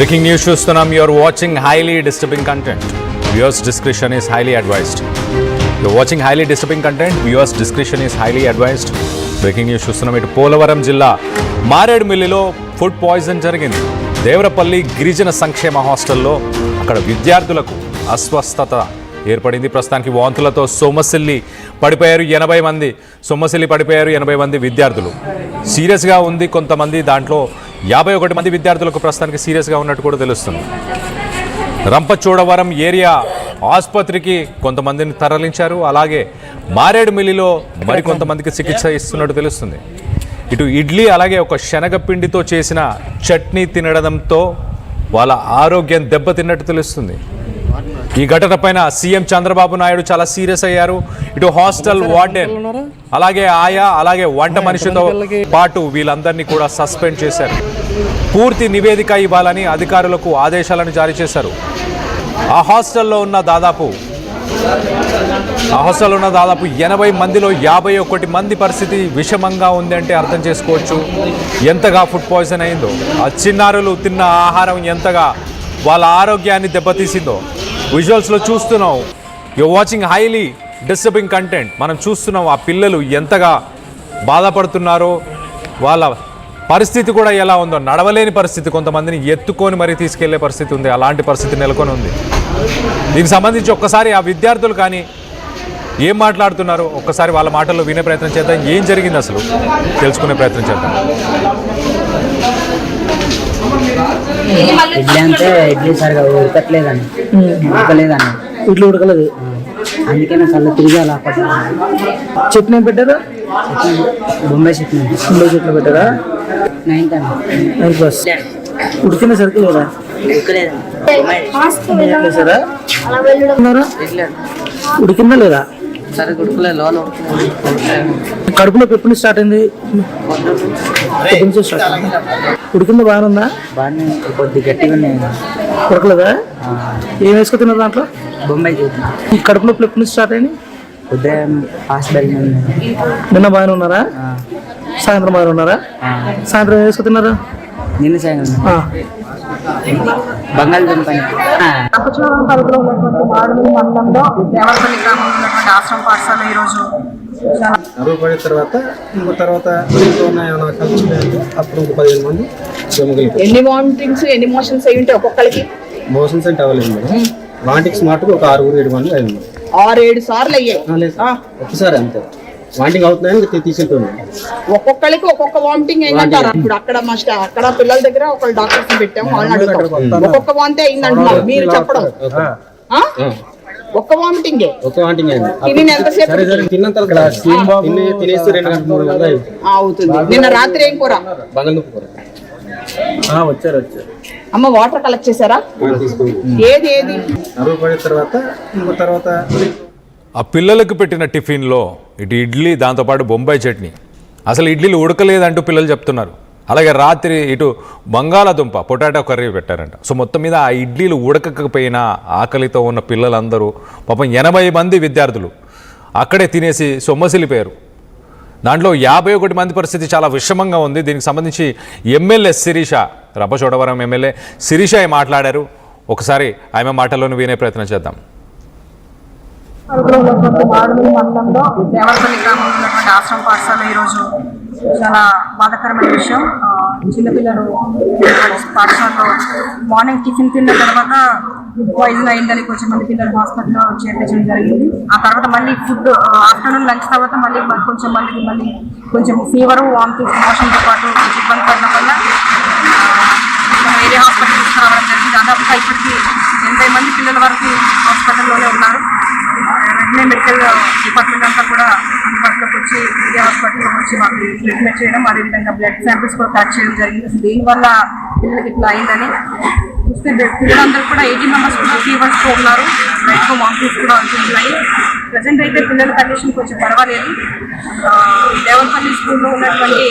Breaking news చూస్తున్నాం. You are watching highly disturbing content. Viewers discretion is highly advised. You are watching highly disturbing content. Viewers discretion is highly advised. Breaking news చూస్తున్నాం. ఇటు పోలవరం జిల్లా మారేడుమిల్లిలో food poison జరిగింది. దేవరపల్లి గిరిజన సంక్షేమ హాస్టల్లో అక్కడ విద్యార్థులకు అస్వస్థత ఏర్పడింది. ప్రస్తుతానికి వాంతులతో సొమ్మసిల్లి పడిపోయారు 80 మంది. సొమ్మసిల్లి పడిపోయారు 80 మంది విద్యార్థులు. సీరియస్గా ఉంది కొంతమంది. దాంట్లో 51 మంది విద్యార్థులకు ప్రస్తుతానికి సీరియస్గా ఉన్నట్టు కూడా తెలుస్తుంది. రంపచోడవరం ఏరియా ఆసుపత్రికి కొంతమందిని తరలించారు. అలాగే మారేడుమిల్లిలో మరికొంతమందికి చికిత్స ఇస్తున్నట్టు తెలుస్తుంది. ఇటు ఇడ్లీ అలాగే ఒక శనగపిండితో చేసిన చట్నీ తినడంతో వాళ్ళ ఆరోగ్యం దెబ్బతిన్నట్టు తెలుస్తుంది. ఈ ఘటన పైన సీఎం చంద్రబాబు నాయుడు చాలా సీరియస్ అయ్యారు. ఇటు హాస్టల్ వార్డెన్ అలాగే ఆయా అలాగే వంట మనిషితో పాటు వీళ్ళందరినీ కూడా సస్పెండ్ చేశారు. పూర్తి నివేదిక ఇవ్వాలని అధికారులకు ఆదేశాలను జారీ చేశారు. ఆ హాస్టల్లో ఉన్న దాదాపు 80 మందిలో 51 మంది పరిస్థితి విషమంగా ఉంది అంటే అర్థం చేసుకోవచ్చు ఎంతగా ఫుడ్ పాయిజన్ అయిందో. ఆ చిన్నారులు తిన్న ఆహారం ఎంతగా వాళ్ళ ఆరోగ్యాన్ని దెబ్బతీసిందో విజువల్స్లో చూస్తున్నాం. You watching highly disturbing content. మనం చూస్తున్నాం ఆ పిల్లలు ఎంతగా బాధపడుతున్నారో, వాళ్ళ పరిస్థితి కూడా ఎలా ఉందో. నడవలేని పరిస్థితి, కొంతమందిని ఎత్తుకొని మరీ తీసుకెళ్లే పరిస్థితి ఉంది. అలాంటి పరిస్థితి నెలకొని ఉంది. దీనికి సంబంధించి ఒక్కసారి ఆ విద్యార్థులు కానీ ఏం మాట్లాడుతున్నారు ఒక్కసారి వాళ్ళ మాటల్లో వినే ప్రయత్నం చేద్దాం. ఏం జరిగింది అసలు తెలుసుకునే ప్రయత్నం చేద్దాం. ఇడ్లీ అంటే ఇడ్లీ సరిగా ఉడకట్లేదండి, ఇడ్లీ ఉడకలేదు. అందుకే నా కళ్ళు తిరిగి అలా చట్నీ పెట్టారా? బొంబాయి చట్నీ పెట్టారా? 9th class. ఉడికిన సరికి లేదా? ఉడికిందా లేదా? సరే ఉడకలేదు. కడుపులో ఎప్పుడు స్టార్ట్ అయింది? ఉడికిందా? బాగానే ఉందా? బాగానే కొద్ది గట్టిగా ఉడకలేదా? ఏం వేసుకుతున్నారు దాంట్లో? బొంబాయి చట్నీ. ఈ కడుపు నొప్పులు ఎప్పుడు స్టార్ట్ అయింది? ఉదయం హాస్పిటల్ నిన్న బాగానే ఉన్నారా? సాయంత్రం బాగానే ఉన్నారా? సాయంత్రం ఏం వేసుకుతున్నారు? నిన్న సాయంత్రం బంగాళదుంప. రంపచోడవరం పరిధిలో ఉన్నటువంటి మారేడుమిల్లి మండలంలో దేవరపల్లి గ్రామంలో ఉన్నటువంటి ఆశ్రమ పాఠశాల ఈరోజు పడిన తర్వాత అప్పుడు 15 మంది. ఎన్ని వామిటింగ్స్ ఎన్ని మోషన్స్ అయ్యి ఉంటాయి ఒక్కొక్కరికి? మోషన్స్ అంటే అవ్వలేదు మేడం. వామిటింగ్స్ మాటకు ఒక 6-7 మంది అయింది. 6-7 సార్లు అయ్యాయి ఒకసారి అంతే. వామిటింగ్ అవుతున్నాయని తీసుకెళ్తున్నాం. ఒక్కొక్కరికి ఒక్కొక్క వామిటింగ్ అయిందంటారు. ఇప్పుడు అక్కడ పిల్లల దగ్గర ఒక డాక్టర్స్ పెట్టాము. వాళ్ళని అడుగుతాం ఒక్కొక్క వాంతి అయిందంటున్నారు. మీరు చెప్పడం ఒక్క వామిటింగ్ అవుతుంది. నిన్న రాత్రి ఏం కూర? వచ్చారు. అమ్మ వాటర్ కలెక్ట్ చేశారా? ఏది తర్వాత ఆ పిల్లలకు పెట్టిన టిఫిన్లో ఇటు ఇడ్లీ దాంతోపాటు బొంబాయి చట్నీ. అసలు ఇడ్లీలు ఉడకలేదంటూ పిల్లలు చెప్తున్నారు. అలాగే రాత్రి ఇటు బంగాళాదుంప పొటాటో కర్రీ పెట్టారంట. సో మొత్తం మీద ఆ ఇడ్లీలు ఉడకకపోయినా ఆకలితో ఉన్న పిల్లలందరూ పాపం 80 మంది విద్యార్థులు అక్కడే తినేసి సొమ్మసిల్లిపోయారు. దాంట్లో 51 మంది పరిస్థితి చాలా విషమంగా ఉంది. దీనికి సంబంధించి ఎమ్మెల్యే శిరీష, రంపచోడవరం ఎమ్మెల్యే శిరీష మాట్లాడారు. ఒకసారి ఆమె మాటల్లోనే వినే ప్రయత్నం చేద్దాం. మారేడుమిల్లి మండలంలో దేవరపల్లి గ్రామంలో ఉన్నటువంటి ఆశ్రమ పాఠశాల ఈరోజు చాలా బాధాకరమైన విషయం. చిన్నపిల్లలు పాఠశాలలో మార్నింగ్ టిఫిన్ తిన్న తర్వాత పాయిజన్ అయిందని కొంచెం మంది పిల్లలు హాస్పిటల్లో చేర్పించడం జరిగింది. ఆ తర్వాత మళ్ళీ ఫుడ్ ఆఫ్టర్నూన్ లంచ్ తర్వాత మళ్ళీ కొంచెం మందికి కొంచెం ఫీవరు, వామిటింగ్స్, మోషన్తో పాటు ఇబ్బంది పడడం వల్ల ఏరియా హాస్పిటల్ తీసుకురావడం జరిగింది. దాదాపుగా ఇప్పటికీ 80 మంది పిల్లల వరకు హాస్పిటల్లోనే ఉన్నారు. వెంటనే మెడికల్ డిపార్ట్మెంట్ అంతా కూడా అందుబాటులోకి వచ్చి ఏరియా హాస్పిటల్లో వచ్చి మాకు ట్రీట్మెంట్ చేయడం, అదేవిధంగా బ్లడ్ శాంపిల్స్ కూడా కలెక్ట్ చేయడం జరిగింది. అసలు దీనివల్ల పిల్లలకి ఇట్లా అయిందని చూస్తే పిల్లలందరూ కూడా 80 మెంబర్స్ కూడా ఫీవర్స్తో ఉన్నారు. ఎక్కువ వామిటింగ్స్ కూడా అవుతున్నాయి. ప్రజెంట్ అయితే పిల్లల కండిషన్ కొంచెం పర్వాలేదు. దేవరపల్లి స్కూల్లో ఉన్నటువంటి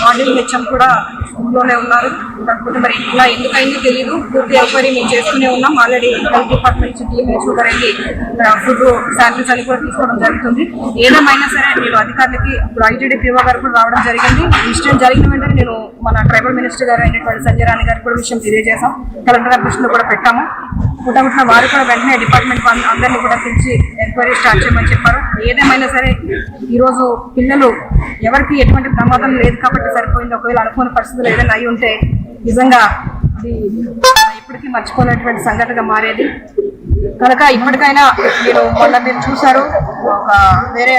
వార్డెన్ హెచ్ఎం కూడా స్కూల్లోనే ఉన్నారు. కాకపోతే మరి ఇలా ఎందుకైందో తెలియదు. పూర్తి ఎంక్వైరీ మేము చేస్తూనే ఉన్నాం. ఆల్రెడీ హెల్త్ డిపార్ట్మెంట్ నుంచి టీమ్ కూడా వెళ్ళి ఫుడ్ శాంపిల్స్ అని కూడా తీసుకోవడం జరుగుతుంది. ఏదేమైనా సరే నేను అధికారులకి ఇప్పుడు ఐటీడీ పీఓ గారు కూడా రావడం జరిగింది. ఇన్సిడెంట్ జరిగిన వెంటనే నేను మన ట్రైబల్ మినిస్టర్ గారు అయినటువంటి సంజయ్ రాణి గారికి కూడా విషయం తెలియజేశాం. కలెక్టర్ గారి దృష్టిలో కూడా పెట్టాము. పుట్టముట్టిన వారు కూడా వెంటనే డిపార్ట్మెంట్ అందరినీ కూడా పిలిచి ఎంక్వైరీ స్టార్ట్ చేయమని చెప్పారు. ఏదేమైనా సరే ఈరోజు పిల్లలు ఎవరికి ఎటువంటి ప్రమాదం లేదు కాబట్టి సరిపోయింది. ఒకవేళ అనుకోని పరిస్థితులు ఏదైనా అయి ఉంటే నిజంగా అది ఇప్పటికీ మర్చిపోయినటువంటి సంఘటనగా మారేది. కనుక ఇప్పటికైనా మీరు చూసారు ఒక వేరే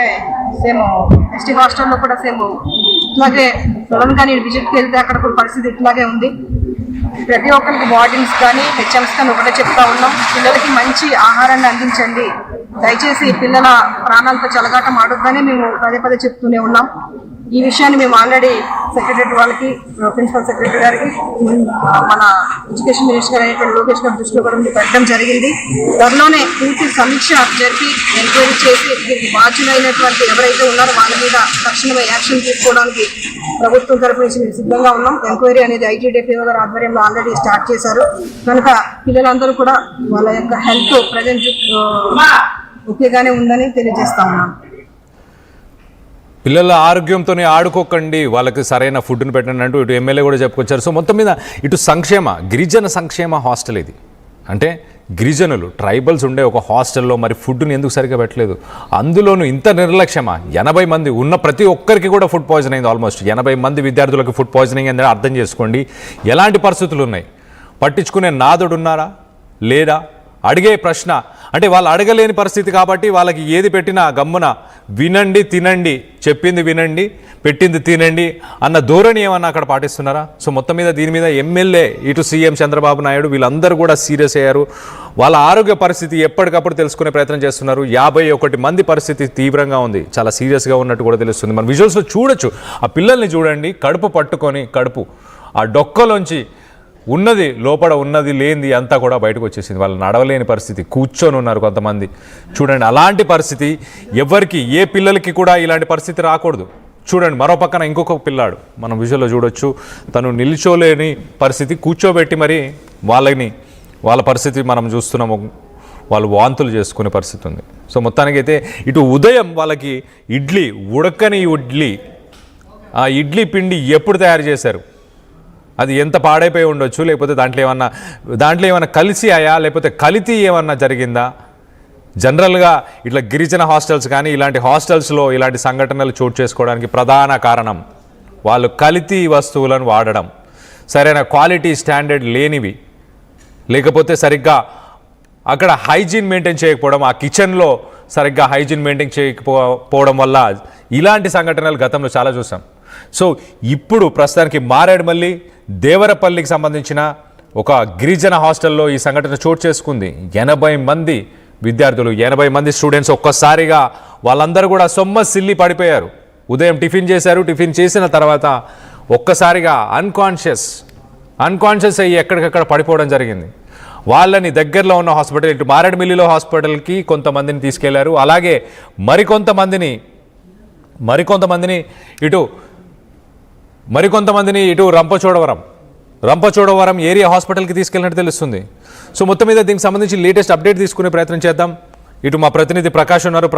సేమ్ ఎస్టీ హాస్టల్లో కూడా సేమ్ ఇట్లాగే సడన్గా నేను విజిట్కి వెళ్తే అక్కడ కూడా పరిస్థితి ఇట్లాగే ఉంది. ప్రతి ఒక్కరికి వార్డెన్స్ కానీ హెచ్ఎంస్ కానీ ఒకటే చెప్తా ఉన్నాం, పిల్లలకి మంచి ఆహారాన్ని అందించండి. దయచేసి పిల్లల ప్రాణాలతో చెలగాటం ఆడొద్దని మేము పదే పదే చెప్తూనే ఉన్నాం. ఈ విషయాన్ని మేము ఆల్రెడీ సెక్రటరీ వాళ్ళకి, ప్రిన్సిపల్ సెక్రటరీ గారికి, మన ఎడ్యుకేషన్ మినిస్టర్ అయినటువంటి లోకేష్ గారి దృష్టిలో కూడా పెట్టడం జరిగింది. త్వరలోనే పూర్తి సమీక్ష జరిపి ఎంక్వైరీ చేసి దీనికి బాధ్యులైనటువంటి ఎవరైతే ఉన్నారో వాళ్ళ మీద తక్షణమే యాక్షన్ తీసుకోవడానికి ప్రభుత్వం తరపు నుంచి మేము సిద్ధంగా ఉన్నాం. ఎంక్వైరీ అనేది ఐటీడీపీఓ గారి ఆధ్వర్యంలో ఆల్రెడీ స్టార్ట్ చేశారు. కనుక పిల్లలందరూ కూడా వాళ్ళ యొక్క హెల్త్ ప్రజెంట్ ఓకేగానే ఉందని తెలియజేస్తా ఉన్నాం. పిల్లల ఆరోగ్యంతోనే ఆడుకోకండి, వాళ్ళకి సరైన ఫుడ్ని పెట్టండి అంటూ ఇటు ఎమ్మెల్యే కూడా చెప్పుకొచ్చారు. సో మొత్తం మీద ఇటు గిరిజన సంక్షేమ హాస్టల్ ఇది. అంటే గిరిజనులు ట్రైబల్స్ ఉండే ఒక హాస్టల్లో మరి ఫుడ్ని ఎందుకు సరిగ్గా పెట్టలేదు? అందులోనూ ఇంత నిర్లక్ష్యమా? 80 మంది ఉన్న ప్రతి ఒక్కరికి కూడా ఫుడ్ పాయిజన్ అయింది. ఆల్మోస్ట్ 80 మంది విద్యార్థులకు ఫుడ్ పాయిజనింగ్ అయిందని అర్థం చేసుకోండి. ఎలాంటి పరిస్థితులు ఉన్నాయి? పట్టించుకునే నాదుడు ఉన్నారా లేదా? అడిగే ప్రశ్న అంటే వాళ్ళు అడగలేని పరిస్థితి కాబట్టి వాళ్ళకి ఏది పెట్టినా గమ్మున వినండి, తినండి, చెప్పింది వినండి, పెట్టింది తినండి అన్న ధోరణి ఏమన్నా అక్కడ పాటిస్తున్నారా? సో మొత్తం మీద దీని మీద ఎమ్మెల్యే, ఇటు సీఎం చంద్రబాబు నాయుడు వీళ్ళందరూ కూడా సీరియస్ అయ్యారు. వాళ్ళ ఆరోగ్య పరిస్థితి ఎప్పటికప్పుడు తెలుసుకునే ప్రయత్నం చేస్తున్నారు. 51 మంది పరిస్థితి తీవ్రంగా ఉంది, చాలా సీరియస్గా ఉన్నట్టు కూడా తెలుస్తుంది. మన విజువల్స్లో చూడొచ్చు. ఆ పిల్లల్ని చూడండి, కడుపు పట్టుకొని ఆ డొక్కలోంచి ఉన్నది లోపల ఉన్నది లేనిది అంతా కూడా బయటకు వచ్చేసింది. వాళ్ళు నడవలేని పరిస్థితి, కూర్చొని ఉన్నారు కొంతమంది. చూడండి, అలాంటి పరిస్థితి ఎవరికి, ఏ పిల్లలకి కూడా ఇలాంటి పరిస్థితి రాకూడదు. చూడండి, మరో పక్కన ఇంకొక పిల్లాడు మనం విజువల్లో చూడొచ్చు. తను నిల్చోలేని పరిస్థితి, కూర్చోబెట్టి మరి వాళ్ళ పరిస్థితి మనం చూస్తున్నాము. వాళ్ళు వాంతులు చేసుకునే పరిస్థితి ఉంది. సో మొత్తానికి అయితే ఇటు ఉదయం వాళ్ళకి ఉడకని ఇడ్లీ, ఆ ఇడ్లీ పిండి ఎప్పుడు తయారు చేశారు, అది ఎంత పాడైపోయి ఉండొచ్చు, లేకపోతే దాంట్లో ఏమన్నా కలిసియా, లేకపోతే కల్తీ ఏమన్నా జరిగిందా? జనరల్గా ఇట్లా గిరిజన హాస్టల్స్ కానీ ఇలాంటి హాస్టల్స్లో ఇలాంటి సంఘటనలు చోటు చేసుకోవడానికి ప్రధాన కారణం వాళ్ళు కల్తీ వస్తువులను వాడడం, సరైన క్వాలిటీ స్టాండర్డ్ లేనివి, లేకపోతే సరిగ్గా అక్కడ హైజీన్ మెయింటైన్ చేయకపోవడం, ఆ కిచెన్లో సరిగ్గా హైజీన్ మెయింటైన్ చేయకపోవడం వల్ల ఇలాంటి సంఘటనలు గతంలో చాలా చూసాం. సో ఇప్పుడు ప్రస్తుతానికి మారేడుమల్లి దేవరపల్లికి సంబంధించిన ఒక గిరిజన హాస్టల్లో ఈ సంఘటన చోటు చేసుకుంది. 80 మంది విద్యార్థులు, 80 మంది స్టూడెంట్స్ ఒక్కసారిగా వాళ్ళందరూ కూడా సిల్లి పడిపోయారు. ఉదయం టిఫిన్ చేశారు, టిఫిన్ చేసిన తర్వాత ఒక్కసారిగా అన్కాన్షియస్ అయ్యి ఎక్కడికక్కడ పడిపోవడం జరిగింది. వాళ్ళని దగ్గరలో ఉన్న హాస్పిటల్, ఇటు మారేడుమిల్లిలో హాస్పిటల్కి కొంతమందిని తీసుకెళ్లారు. అలాగే మరికొంతమందిని ఇటు రంపచోడవరం ఏరియా హాస్పిటల్కి తీసుకెళ్ళినట్టు తెలుస్తుంది. సో మొత్తం మీద దీనికి సంబంధించి లేటెస్ట్ అప్డేట్ తీసుకునే ప్రయత్నం చేద్దాం. ఇటు మా ప్రతినిధి ప్రకాష్ ఉన్నారు.